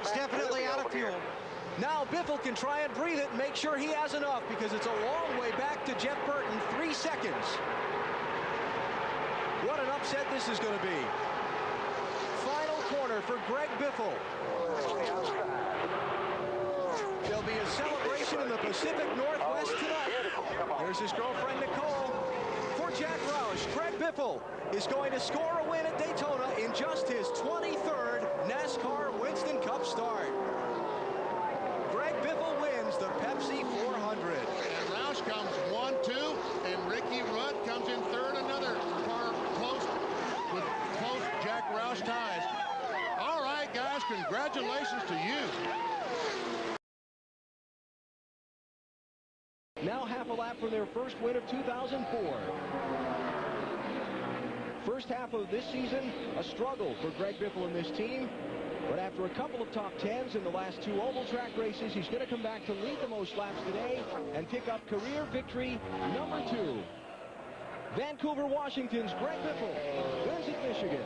It's definitely out of fuel. Now Biffle can try and breathe it and make sure he has enough, because it's a long way back to Jeff Burton, 3 seconds. What an upset this is going to be. Final corner for Greg Biffle. There'll be a celebration in the Pacific Northwest tonight. There's his girlfriend Nicole. For Jack Roush, Greg Biffle is going to score a win at Daytona in just his 23rd NASCAR Winston Cup start. Greg Biffle wins the Pepsi 400. And Roush comes 1-2, and Ricky Rudd comes in third. Another car close with close Jack Roush ties. All right, guys, congratulations to you. Now half a lap for their first win of 2004. First half of this season, a struggle for Greg Biffle and this team. But after a couple of top 10s in the last 2 oval track races, he's going to come back to lead the most laps today and pick up career victory number 2. Vancouver, Washington's Greg Biffle wins at Michigan.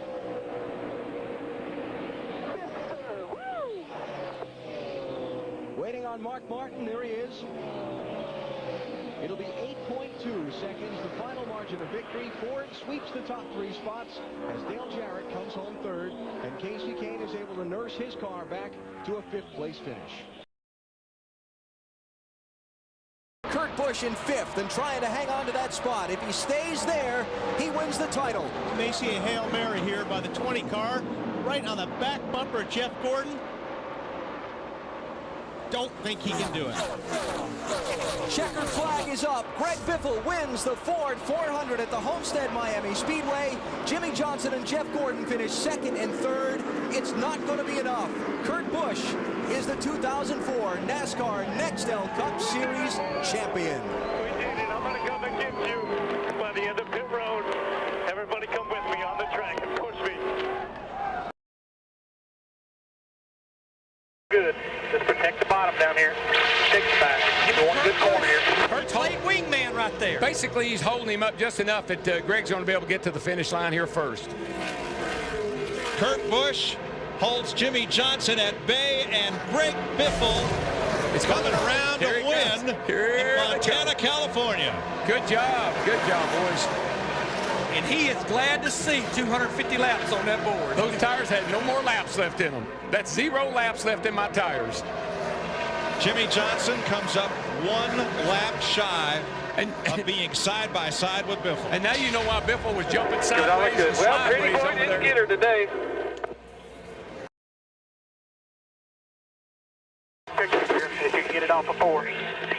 Waiting on Mark Martin, there he is. It'll be 8.2 seconds, the final margin of victory. Ford sweeps the top 3 spots as Dale Jarrett comes home third, and Casey Kane is able to nurse his car back to a 5th place finish. Kurt Busch in 5th and trying to hang on to that spot. If he stays there, he wins the title. You may see a Hail Mary here by the 20 car, right on the back bumper of Jeff Gordon. Don't think he can do it. Checkered flag is up. Greg Biffle wins the Ford 400 at the Homestead Miami Speedway. Jimmy Johnson and Jeff Gordon finish 2nd and 3rd. It's not going to be enough. Kurt Busch is the 2004 NASCAR Nextel Cup Series champion. We did it. I'm going to come and get you by the end of pit road. Everybody come with me on the track and push me. Good. Just protect the bottom down here. Take the back. Give me one good corner here. Kurt's late wingman right there. Basically, he's holding him up just enough that Greg's going to be able to get to the finish line here first. Kurt Busch holds Jimmy Johnson at bay, and Greg Biffle is coming around to win in Montana, California. Good job, boys. And he is glad to see 250 laps on that board. Those tires had no more laps left in them. That's 0 laps left in my tires. Jimmy Johnson comes up 1 lap shy of being side by side with Biffle. And now you know why Biffle was jumping sideways and Well, Pretty sideways Boy over didn't there. get her today. If you can get it off of 4.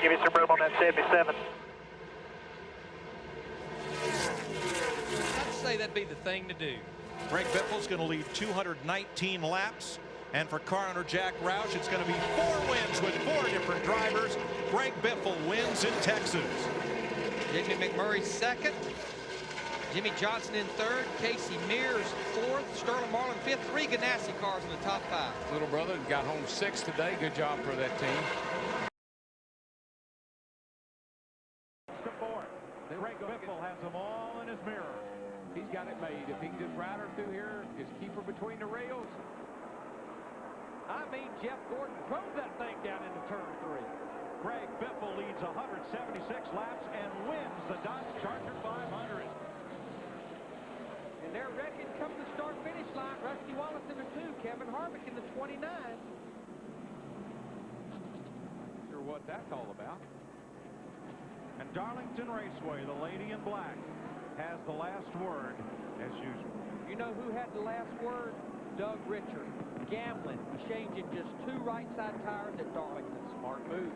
Give me some room on that 77. I'd say that'd be the thing to do. Greg Biffle's going to lead 219 laps. And for car owner Jack Roush, it's going to be 4 wins with 4 different drivers. Greg Biffle wins in Texas. Jamie McMurray 2nd. Jimmy Johnson in 3rd. Casey Mears 4th. Sterling Marlin 5th. 3 Ganassi cars in the top 5. Little brother got home 6th today. Good job for that team. Greg Biffle has them all in his mirror. He's got it made. If he can just ride her through here, just keep her between the rails. I mean, Jeff Gordon drove that thing down into turn 3. Greg Biffle leads 176 laps and wins the Dodge Charger 500. And they're wrecking come the start-finish line. Rusty Wallace in the 2. Kevin Harvick in the 29. Sure what that's all about. And Darlington Raceway, the lady in black, has the last word as usual. You know who had the last word? Doug Richard. Gambling, changing just 2 right side tires at Darlington. Smart move.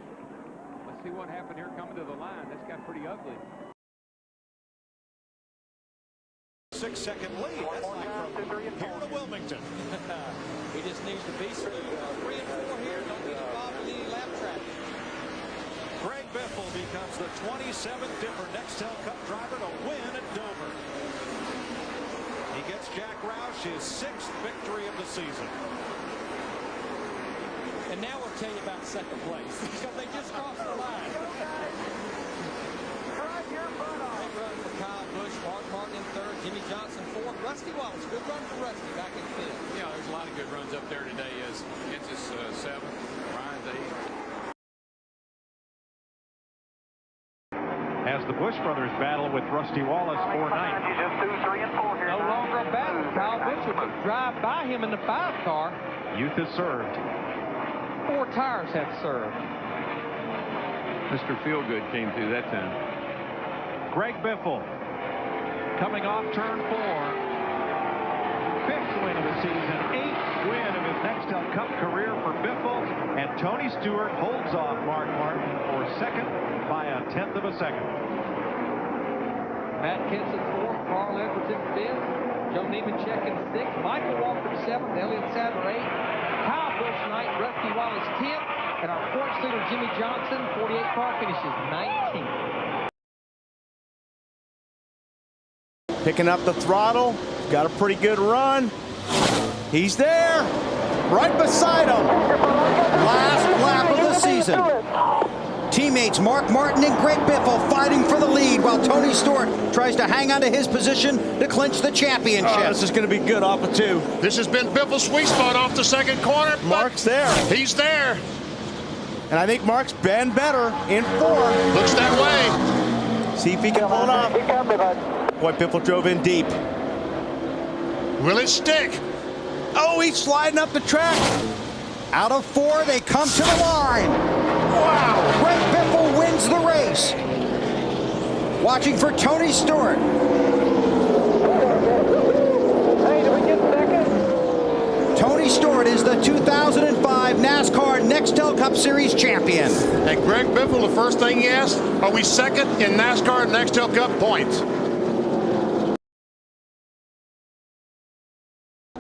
Let's see what happened here coming to the line. This got pretty ugly. 6-second lead. That's like from here to Wilmington. He just needs to be 3 and 4 here. Don't get involved with any lap traffic. Greg Biffle becomes the 27th different Nextel Cup driver to win at Dover. He gets Jack Roush his 6th victory of the season. And now we'll tell you about 2nd place because they just crossed the line. Great run for Kyle Busch. Mark Martin in 3rd. Jimmy Johnson 4th. Rusty Wallace. Good run for Rusty back in fifth. Yeah, there's a lot of good runs up there today. As Kansas 7th, Ryan's 8th. As the Bush brothers battle with Rusty Wallace for 9th. No longer a battle. Kyle Bishop would drive by him in the 5 car. Youth has served. 4 tires have served. Mr. Feelgood came through that time. Greg Biffle coming off turn 4. 5th win of the season, 8th win of his Nextel Cup career for Biffle, and Tony Stewart holds off Mark Martin for 2nd by a 1/10 of a second. Matt Kinson 4th, Carl Edwards in 5th, Joe Nemechek in 6th, Michael Walker 7th, Elliott Sadler 8th, Kyle Busch 9th, Rusty Wallace 10th, and our points leader Jimmy Johnson, 48 car finishes 19th. Picking up the throttle, got a pretty good run. He's there, right beside him. Last lap of the season. Teammates Mark Martin and Greg Biffle fighting for the lead while Tony Stewart tries to hang on to his position to clinch the championship. Oh, this is going to be good off of 2. This has been Biffle's sweet spot off the 2nd corner. Mark's there. He's there. And I think Mark's been better in 4. Looks that way. See if he can pull it off. Boy, Biffle drove in deep. Will it stick? Oh, he's sliding up the track. Out of 4, they come to the line. Wow. Greg Biffle wins the race. Watching for Tony Stewart. Hey, did we get second? Tony Stewart is the 2005 NASCAR Nextel Cup Series champion. And Greg Biffle, the first thing he asked, are we 2nd in NASCAR Nextel Cup points?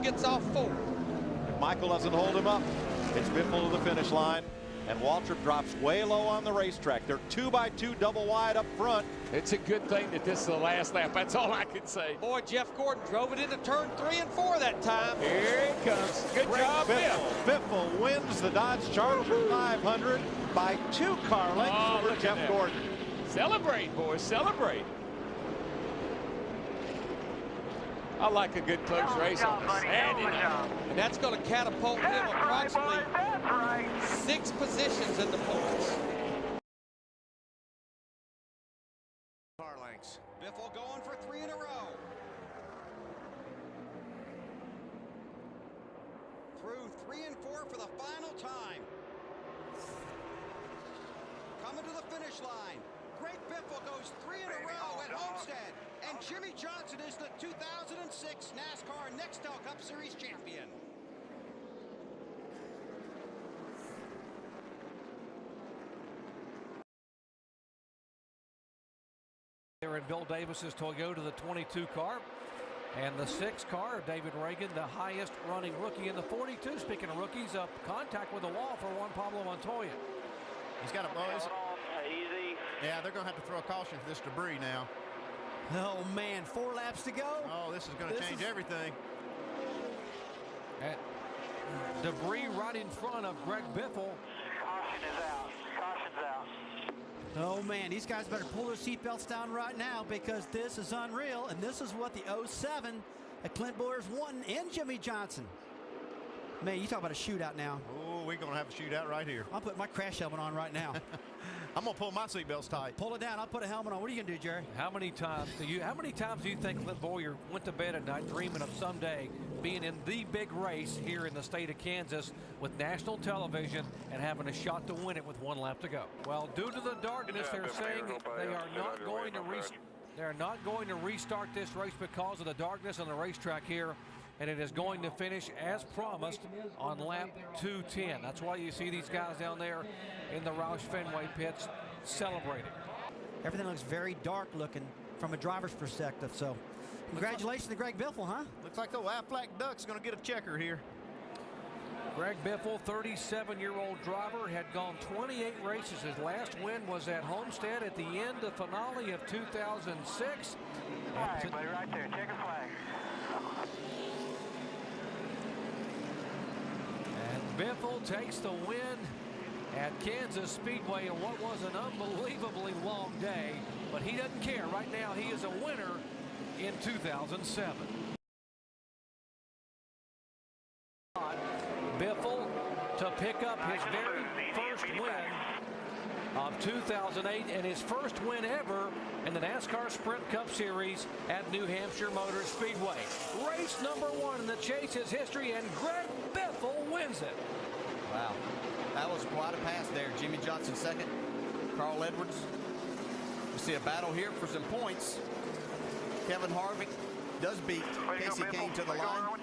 Gets off 4th. Michael doesn't hold him up. It's Biffle to the finish line, and Waltrip drops way low on the racetrack. They're 2x2 double wide up front. It's a good thing that this is the last lap. That's all I can say. Boy, Jeff Gordon drove it into turn 3 and 4 that time. Here it comes. Good job, Biff. Biffle wins the Dodge Charger 500 by 2 car lengths over look Jeff at that. Gordon. Celebrate, boys, celebrate. I like a good close race on a Saturday night. And that's going to catapult him approximately 6 positions in the points. Car lengths. Biffle going for 3 in a row. Through 3 and 4 for the final time. Coming to the finish line. Greg Biffle goes 3 in a row at Homestead. And Jimmy Johnson is the 2006 NASCAR Nextel Cup Series champion. They're in Bill Davis's Toyota, the 22 car. And the 6 car, David Reagan, the highest running rookie in the 42. Speaking of rookies, up contact with the wall for Juan Pablo Montoya. He's got a buzz. Easy. Yeah, they're going to have to throw a caution for this debris now. Oh, man, 4 laps to go. Oh, this is going to change everything. And debris right in front of Greg Biffle. Caution is out. Caution's out. Oh, man, these guys better pull their seatbelts down right now because this is unreal, and this is what the 07 at Clint Bowyer's won and Jimmy Johnson. Man, you talk about a shootout now. Oh, we're going to have a shootout right here. I'll put my crash helmet on right now. I'm going to pull my seatbelts tight. Pull it down. I'll put a helmet on. What are you going to do, Jerry? How many times do you think Clint Bowyer went to bed at night dreaming of someday being in the big race here in the state of Kansas with national television and having a shot to win it with 1 lap to go? Well, due to the darkness, they're saying they are not going to restart this race because of the darkness on the racetrack here, and it is going to finish as promised on lap 210. That's why you see these guys down there in the Roush Fenway pits celebrating. Everything looks very dark looking from a driver's perspective, so congratulations to Greg Biffle, huh? Looks like the Aflac Duck's going to get a checker here. Greg Biffle, 37-year-old driver, had gone 28 races. His last win was at Homestead at the end of finale of 2006. Flag, buddy, right there. Check a flag. And Biffle takes the win at Kansas Speedway in what was an unbelievably long day, but he doesn't care. Right now, he is a winner in 2007. his very first win of 2008 and his first win ever in the NASCAR Sprint Cup Series at New Hampshire Motor Speedway. Race number 1 in the Chase's history, and Greg Biffle wins it. Wow, that was quite a pass there. Jimmy Johnson second, Carl Edwards. We see a battle here for some points. Kevin Harvick does beat Casey Kane to the line.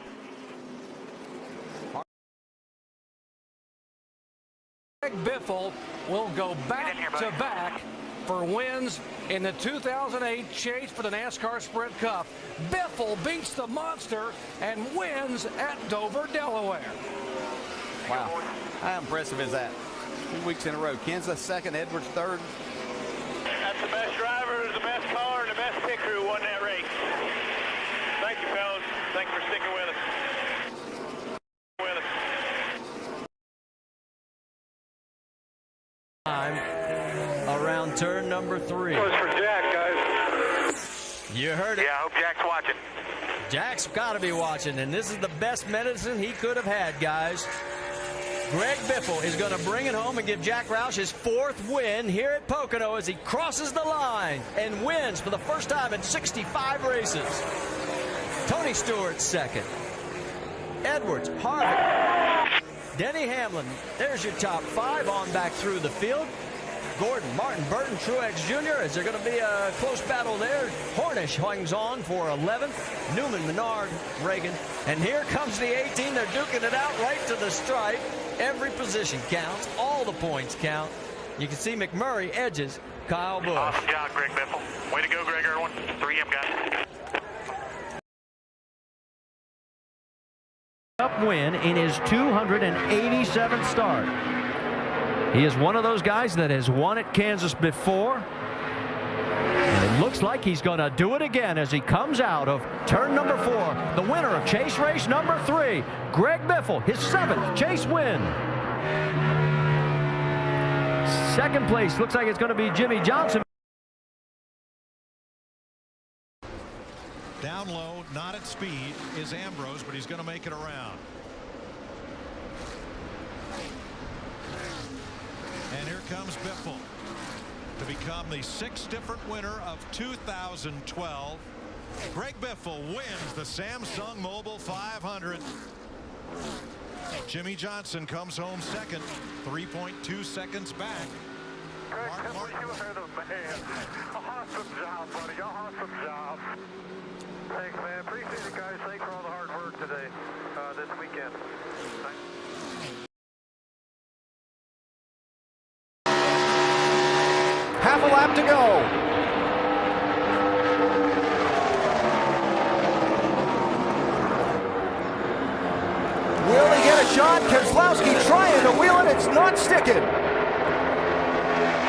Greg Biffle will go back-to-back for wins in the 2008 chase for the NASCAR Sprint Cup. Biffle beats the monster and wins at Dover, Delaware. Wow, how impressive is that? 2 weeks in a row. Kansas second, Edwards third. That's the best driver, the best car, and the best pit crew won that race. Thank you, fellas. Thanks for sticking with us. Around turn number 3. This was for Jack, guys. You heard it. Yeah, I hope Jack's watching. Jack's got to be watching, and this is the best medicine he could have had, guys. Greg Biffle is going to bring it home and give Jack Roush his 4th win here at Pocono as he crosses the line and wins for the first time in 65 races. Tony Stewart second. Edwards, Harvick, Denny Hamlin. There's your top 5 on back through the field. Gordon, Martin, Burton, Truex Jr. Is there going to be a close battle there? Hornish hangs on for 11th. Newman, Menard, Reagan. And here comes the 18. They're duking it out right to the stripe. Every position counts. All the points count. You can see McMurray edges Kyle Busch. Awesome job, Greg Biffle. Way to go, Greg Irwin. 3M guy. Cup win in his 287th start. He is one of those guys that has won at Kansas before. And it looks like he's going to do it again as he comes out of turn number 4. The winner of chase race number 3, Greg Biffle, his 7th chase win. Second place looks like it's going to be Jimmy Johnson. Down low, not at speed, is Ambrose, but he's going to make it around. And here comes Biffle to become the 6th different winner of 2012. Greg Biffle wins the Samsung Mobile 500. Jimmy Johnson comes home second, 3.2 seconds back. Greg, you are the man. Awesome job, buddy. Awesome job. Thanks, man. Appreciate it, guys. Thanks for all the hard work today, this weekend. Thanks. Half a lap to go. Will he get a shot? Keselowski trying to wheel it. It's not sticking.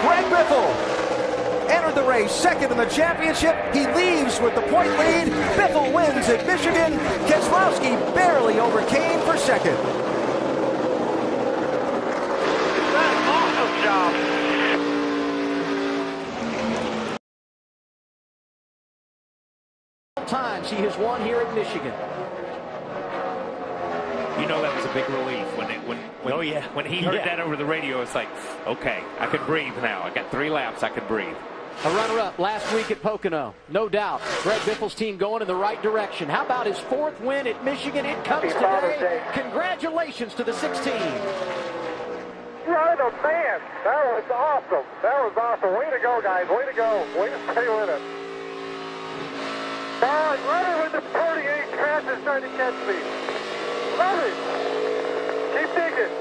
Greg Biffle entered the race second in the championship. He leaves with the point lead. Biffle wins at Michigan. Keselowski barely overcame for second. Awesome job. Times he has won here at Michigan. You know, that was a big relief when he heard that over the radio. It's like, okay, I can breathe now. I got 3 laps. I can breathe. A runner-up last week at Pocono. No doubt. Greg Biffle's team going in the right direction. How about his 4th win at Michigan? It comes today. Congratulations to the 16. You're the man. That was awesome. That was awesome. Way to go, guys. Way to go. Way to stay with it. Runner with the 48 passes trying to catch me. Love it. Keep digging.